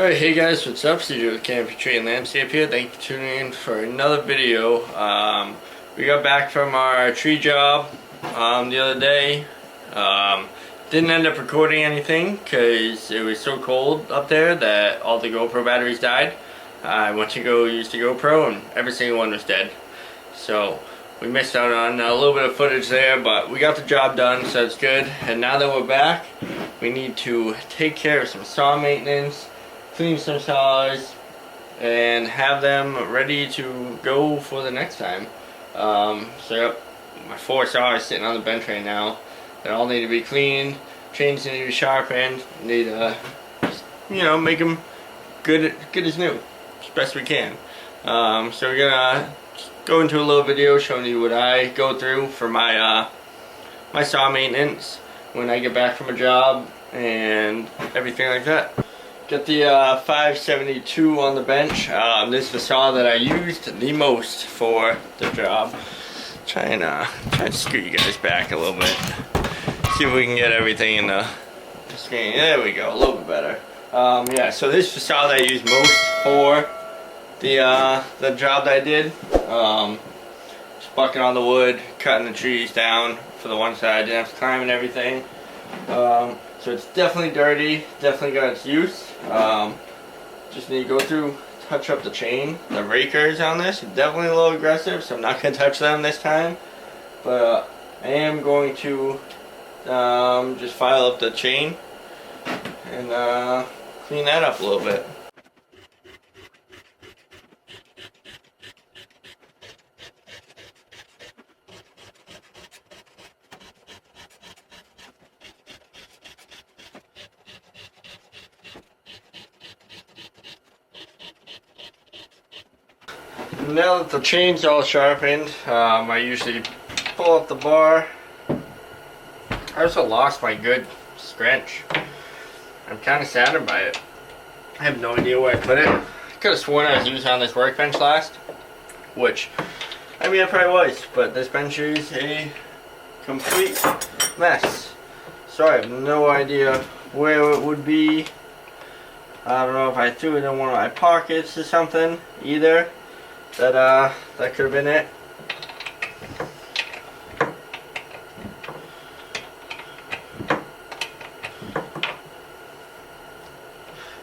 Alright, hey guys, what's up? CJ with Canopy Tree and Landscape here. Thank you for tuning in for another video. We got back from our tree job the other day. Didn't end up recording anything because it was so cold up there that all the GoPro batteries died. I went to go use the GoPro and every single one was dead. So we missed out on a little bit of footage there, but we got the job done, so it's good. And now that we're back, we need to take care of some saw maintenance, clean some saws, and have them ready to go for the next time. So yep, my 4 saws sitting on the bench right now. They all need to be cleaned, chains need to be sharpened, need to, make them good as new, as best we can. So we're gonna go into a little video showing you what I go through for my my saw maintenance when I get back from a job and everything like that. Got the 572 on the bench. This is the saw that I used the most for the job. Try and scoot you guys back a little bit. See if we can get everything in the screen. There we go, a little bit better. Yeah, so this is the saw that I used most for the job that I did. Just bucking on the wood, cutting the trees down for the one side. I didn't have to climb and everything. So it's definitely dirty, definitely got its use. Just need to go through, touch up the chain. The rakers on this are definitely a little aggressive, so I'm not going to touch them this time. But I am going to just file up the chain and clean that up a little bit. Now that the chain's all sharpened, I usually pull up the bar. I also lost my good scrunch. I'm kind of saddened by it. I have no idea where I put it. I could have sworn I was using on this workbench last, which, I mean, I probably was, but this bench is a complete mess. So I have no idea where it would be. I don't know if I threw it in one of my pockets or something either. That could have been it.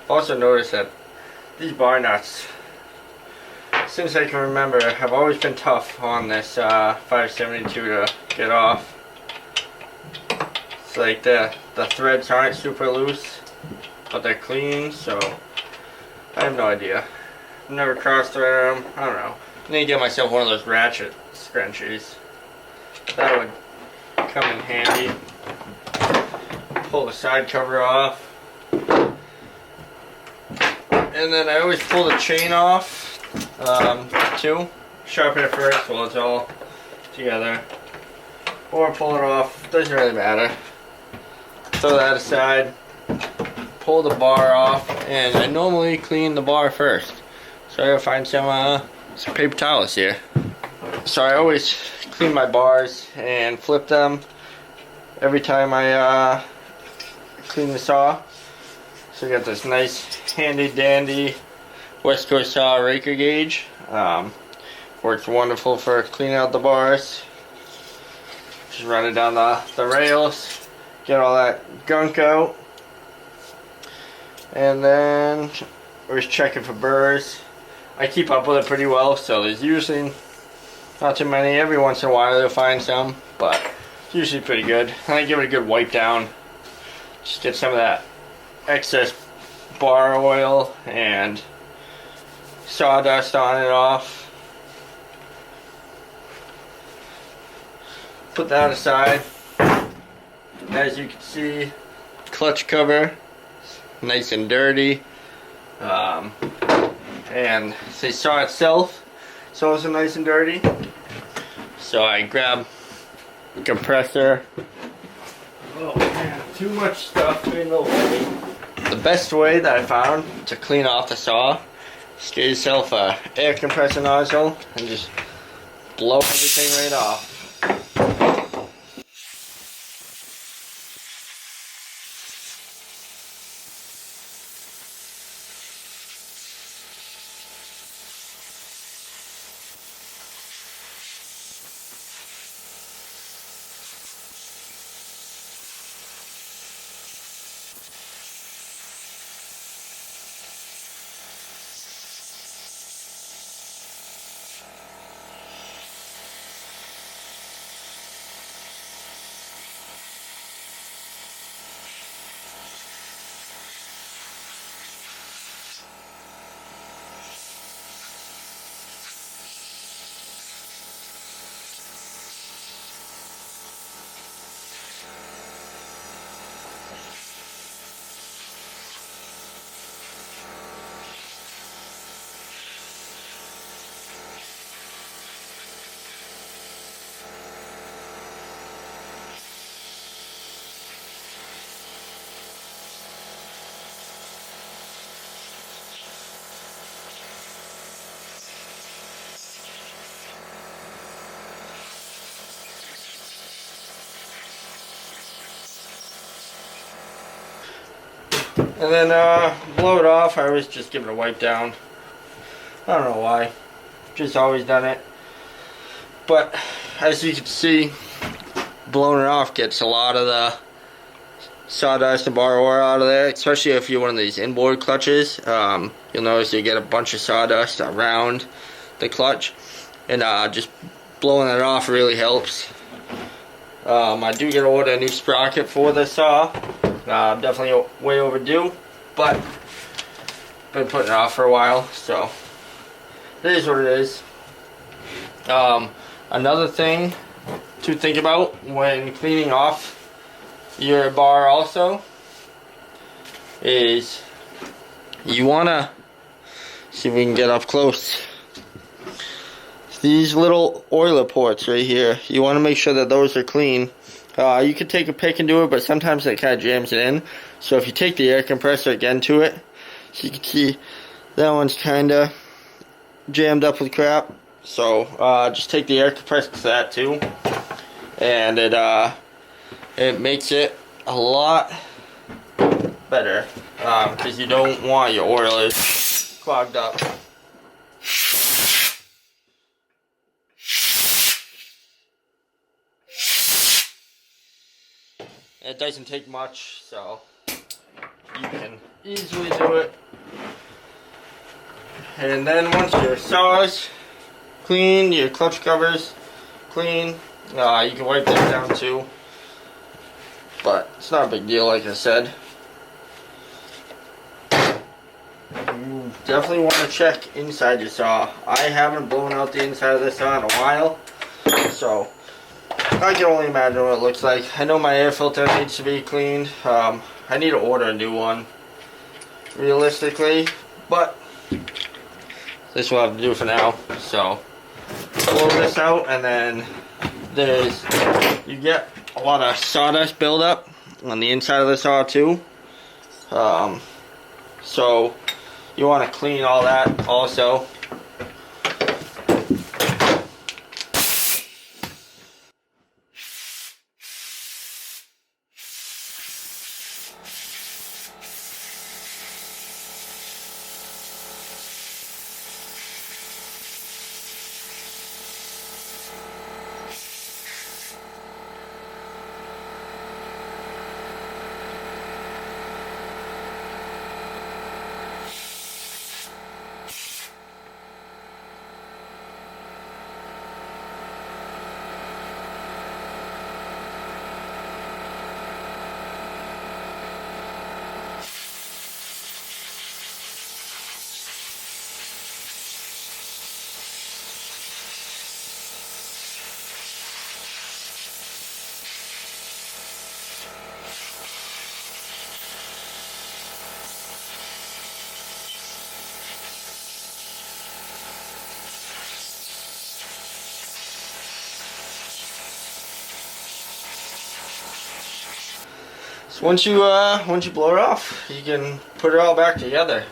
Also noticed that these bar nuts, since I can remember, have always been tough on this 572 to get off. It's like the threads aren't super loose, but they're clean, so I have no idea. Never cross-threaded them. I don't know. I need to get myself one of those ratchet scrunchies. That would come in handy. Pull the side cover off. And then I always pull the chain off too. Sharpen it first while it's all together. Or pull it off. Doesn't really matter. Throw that aside. Pull the bar off. And I normally clean the bar first. So I gotta find some paper towels here. So I always clean my bars and flip them every time I clean the saw. So I got this nice handy dandy West Coast saw raker gauge. Works wonderful for cleaning out the bars. Just run it down the rails, get all that gunk out, and then we're just checking for burrs. I keep up with it pretty well, so there's usually not too many. Every once in a while you'll find some, but it's usually pretty good. And I give it a good wipe down. Just get some of that excess bar oil and sawdust on it off. Put that aside. As you can see, clutch cover, nice and dirty. And the saw itself is also nice and dirty. So I grab a compressor. Oh man, too much stuff in the way. The best way that I found to clean off the saw is get yourself a air compressor nozzle and just blow everything right off. And then blow it off. I always just give it a wipe down. I don't know why. Just always done it. But as you can see, blowing it off gets a lot of the sawdust and bar oil out of there, especially if you're one of these inboard clutches. You'll notice you get a bunch of sawdust around the clutch, and just blowing it off really helps. I do get to order a new sprocket for the saw. Definitely way overdue, but been putting it off for a while, so it is what it is. Another thing to think about when cleaning off your bar also is you want to see if we can get up close. These little oiler ports right here, you want to make sure that those are clean. You could take a pick and do it, but sometimes it kind of jams it in. So if you take the air compressor again to it, so you can see that one's kind of jammed up with crap. So just take the air compressor to that too, and it makes it a lot better, because you don't want your oilers clogged up. It doesn't take much, so you can easily do it. And then once your saw's clean, your clutch cover's clean, you can wipe that down too. But it's not a big deal, like I said. You definitely want to check inside your saw. I haven't blown out the inside of this saw in a while, so I can only imagine what it looks like. I know my air filter needs to be cleaned. I need to order a new one, realistically, but this will have to do for now. So blow this out, and then you get a lot of sawdust buildup on the inside of the saw too. So you want to clean all that also. So once you blow it off, you can put it all back together.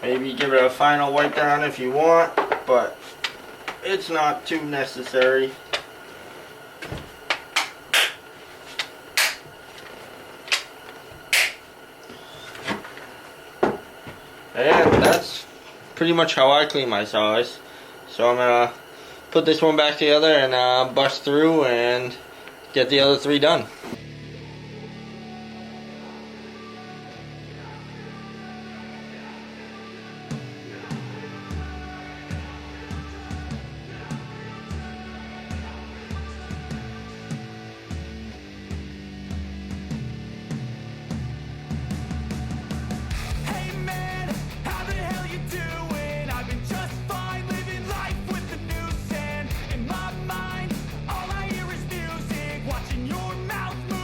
Maybe give it a final wipe down if you want, but it's not too necessary. And that's pretty much how I clean my saws. So I'm gonna put this one back together and bust through and get the other three done. Watching your mouth move.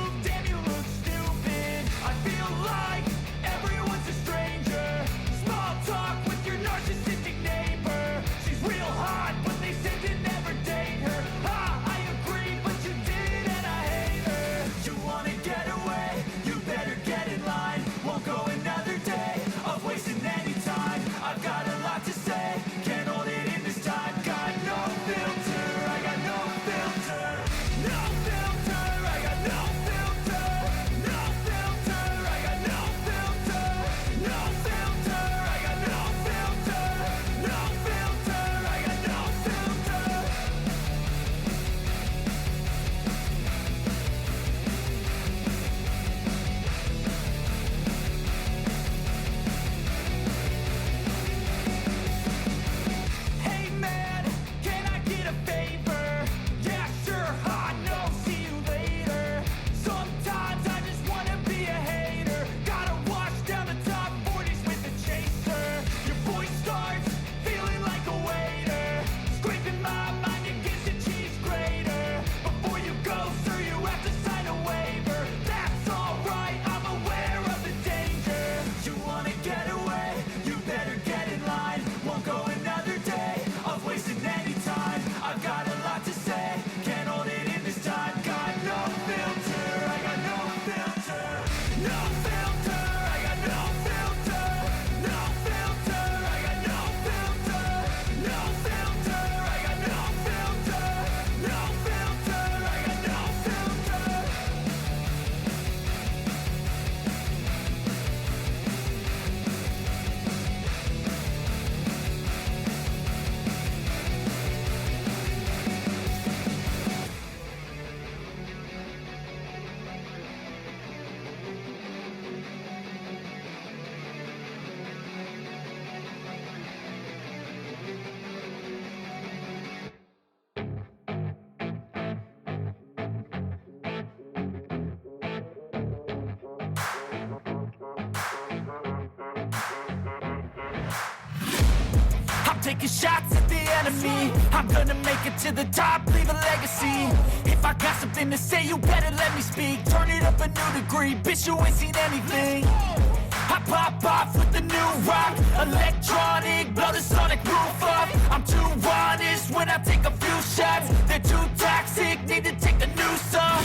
taking shots at the enemy. I'm gonna make it to the top, leave a legacy. If I got something to say, you better let me speak. Turn it up a new degree, bitch, you ain't seen anything. I pop off with the new rock, electronic, blow the sonic roof up. I'm too honest when I take a few shots. They're too toxic, need to take the noose off.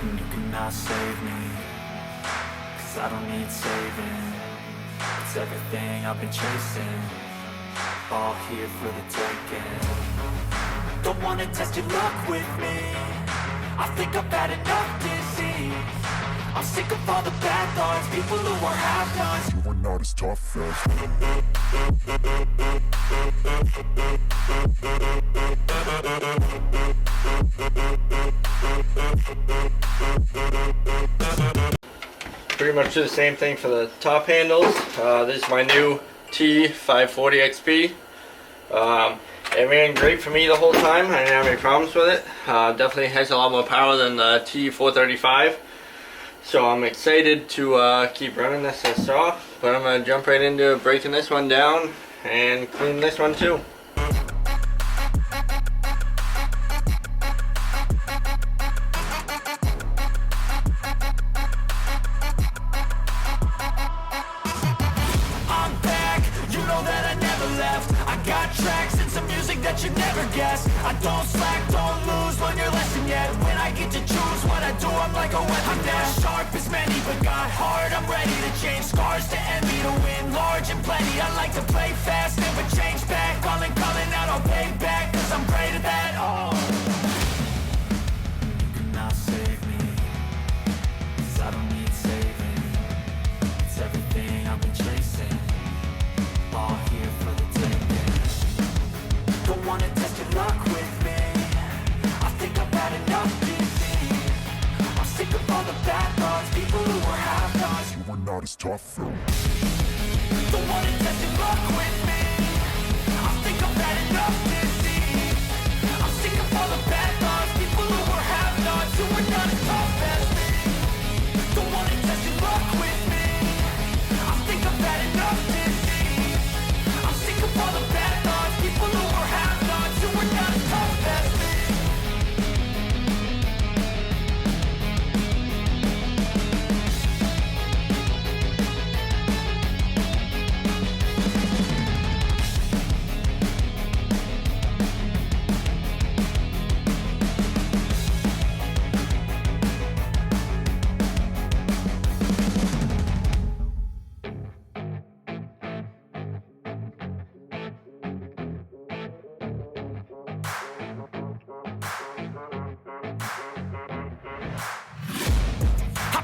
And you cannot save me, cause I don't need saving. It's everything I've been chasing, all here for the taking. Don't wanna test your luck with me, I think I've had enough disease. I'm sick of all the bad thoughts, people who are half-nots. You are not as tough as Pretty much do the same thing for the top handles. This is my new T540 XP. It ran great for me the whole time. I didn't have any problems with it. Definitely has a lot more power than the T435. So I'm excited to keep running this off. But I'm going to jump right into breaking this one down and clean this one too. Tracks and some music that you never guess. I don't slack, don't lose, learn your lesson yet. When I get to choose what I do, I'm like a weapon. Now sharp as many, but got hard, I'm ready to change. Scars to envy, to win large and plenty. I like to play fast, never change back. Calling out, I'll pay back, cause I'm great at that. Oh, you cannot save me, cause I don't need saving. It's everything I've been chasing, all here for the taking. Don't wanna test your luck with me, I think I've had enough disease. I'm sick of all the bad thoughts, people who are half-nots. You are not as tough though. Don't wanna test your luck with me, I think I've had enough disease. I'm sick of all the bad thoughts, people who are half-nots, who are not as tough as me. Don't wanna test your luck with me, I think I've had enough disease. I'm sick of all the bad thoughts, people who are half-nots, who are not as tough as me.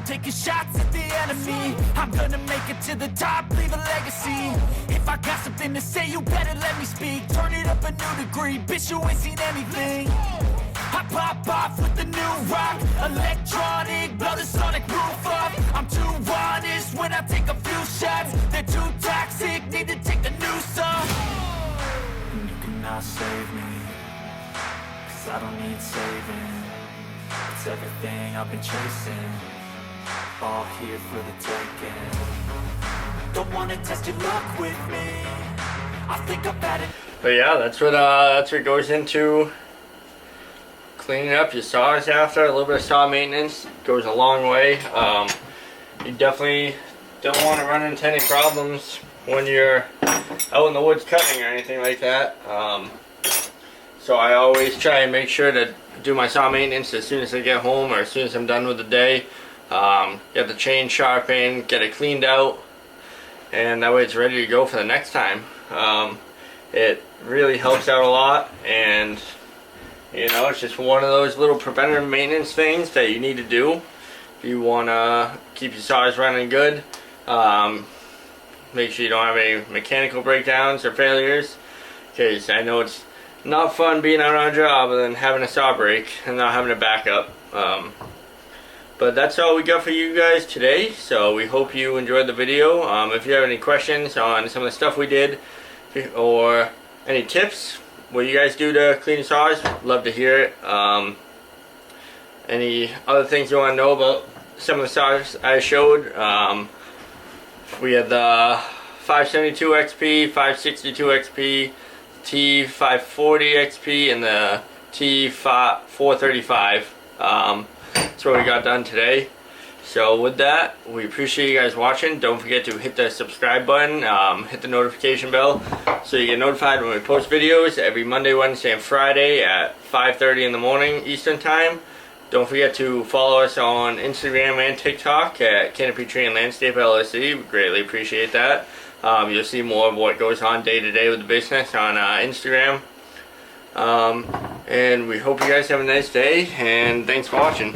Taking shots at the enemy. I'm gonna make it to the top, leave a legacy. If I got something to say, you better let me speak. Turn it up a new degree, bitch, you ain't seen anything. I pop off with the new rock, electronic, blow the sonic roof up. I'm too honest when I take a few shots. They're too toxic, need to take the noose off. And you cannot save me, cause I don't need saving. It's everything I've been chasing, all here for the taking. Don't wanna test your luck with me, I think I've had it. But yeah, that's what goes into cleaning up your saws after. A little bit of saw maintenance goes a long way. You definitely don't want to run into any problems when you're out in the woods cutting or anything like that. So I always try and make sure to do my saw maintenance as soon as I get home or as soon as I'm done with the day. Get the chain sharpened, get it cleaned out, and that way it's ready to go for the next time. It really helps out a lot, and you know, it's just one of those little preventative maintenance things that you need to do if you want to keep your saws running good. Make sure you don't have any mechanical breakdowns or failures, because I know it's not fun being out on a job and then having a saw break and not having a backup. But that's all we got for you guys today, so we hope you enjoyed the video. If you have any questions on some of the stuff we did or any tips what you guys do to clean your saws, love to hear it. Any other things you want to know about some of the saws I showed, we had the 572 XP, 562 XP, T540 XP, and the T435. That's what we got done today. So with that, we appreciate you guys watching. Don't forget to hit the subscribe button, hit the notification bell so you get notified when we post videos every Monday, Wednesday, and Friday at 5:30 in the morning Eastern Time. Don't forget to follow us on Instagram and TikTok at Canopy Tree and Landscape LLC. We greatly appreciate that. You'll see more of what goes on day to day with the business on Instagram. And we hope you guys have a nice day, and thanks for watching.